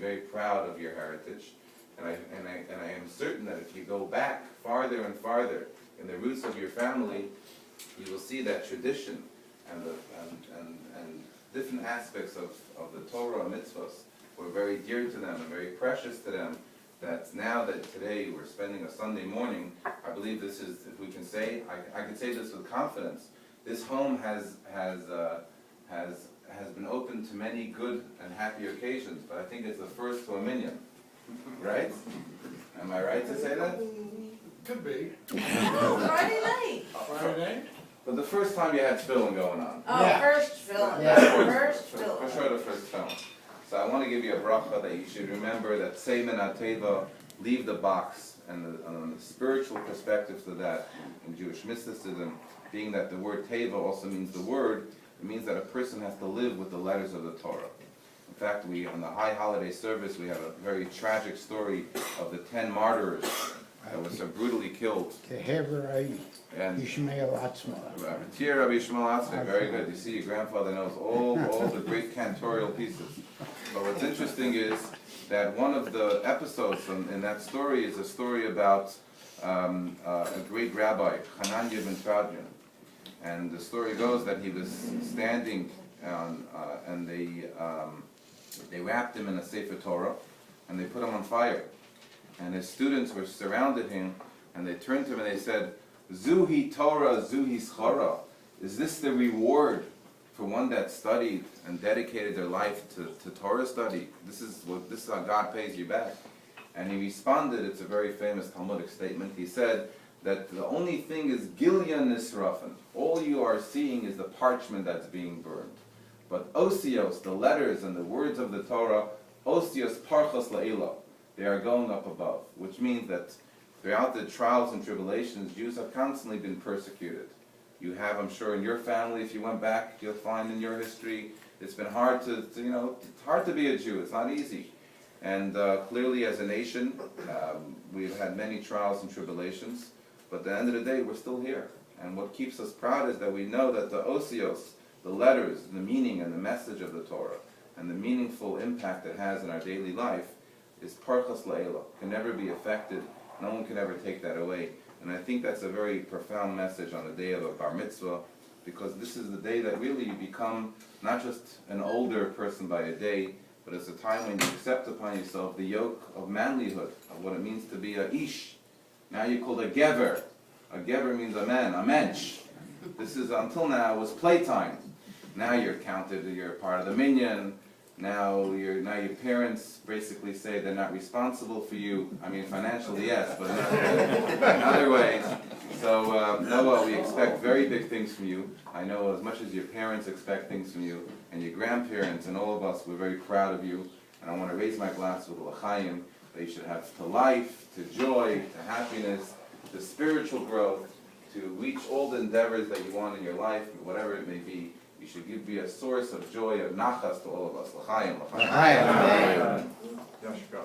very proud of your heritage. And I am certain that if you go back farther and farther in the roots of your family, you will see that tradition and different aspects of the Torah and mitzvahs were very dear to them and very precious to them. That now that today we're spending a Sunday morning, I believe this is, if we can say, I can say this with confidence. This home has been open to many good and happy occasions, but I think it's the first to a minyan, right? Am I right to say that? Could be. No, Friday night. Friday night? But the first time you had Tefillin going on. Oh, Yeah. first film. Yeah. First For film. sure the first film. So I want to give you a bracha that you should remember that Seimen Ateva, leave the box, and the spiritual perspectives of that in Jewish mysticism, being that the word Teva also means the word, it means that a person has to live with the letters of the Torah. In fact, on the high holiday service, we have a very tragic story of the 10 martyrs that were so brutally killed. And Ishmael Atzma. Dear Rabbi Shmuel Atzma, very good. You see, your grandfather knows all the great cantorial pieces. But what's interesting is that one of the episodes in that story is a story about a great rabbi, Hananiah ben Fadyon. And the story goes that he was standing and they wrapped him in a Sefer Torah and they put him on fire. And his students were surrounded him and they turned to him and they said, Zuhi Torah, Zuhi Schara. Is this the reward for one that studied and dedicated their life to Torah study? This is how God pays you back. And he responded, it's a very famous Talmudic statement, he said that the only thing is Gilya Nisrafen. All you are seeing is the parchment that's being burned. But Osios, the letters and the words of the Torah, Osios Parchos La'ila, they are going up above, which means that throughout the trials and tribulations, Jews have constantly been persecuted. You have, I'm sure, in your family, if you went back, you'll find in your history, it's been hard it's hard to be a Jew. It's not easy. And clearly, as a nation, we've had many trials and tribulations. But at the end of the day, we're still here. And what keeps us proud is that we know that the osios, the letters, the meaning and the message of the Torah, and the meaningful impact it has in our daily life is parchas la'ela, can never be affected. No one can ever take that away. And I think that's a very profound message on the day of a bar mitzvah, because this is the day that really you become not just an older person by a day, but it's a time when you accept upon yourself the yoke of manlyhood, of what it means to be a ish. Now you're called a gever. A gever means a man, a mensch. This is, until now, was playtime. Now you're counted, you're part of the minyan. Now your parents basically say they're not responsible for you. I mean, financially, yes, but not in other ways. So, Noah, we expect very big things from you. I know as much as your parents expect things from you, and your grandparents and all of us, we're very proud of you. And I want to raise my glass with l'chaim, that you should have to life, to joy, to happiness, to spiritual growth, to reach all the endeavors that you want in your life, whatever it may be. You should be a source of joy, of nachas to all of us. L'chaim, l'chaim. Yes, go.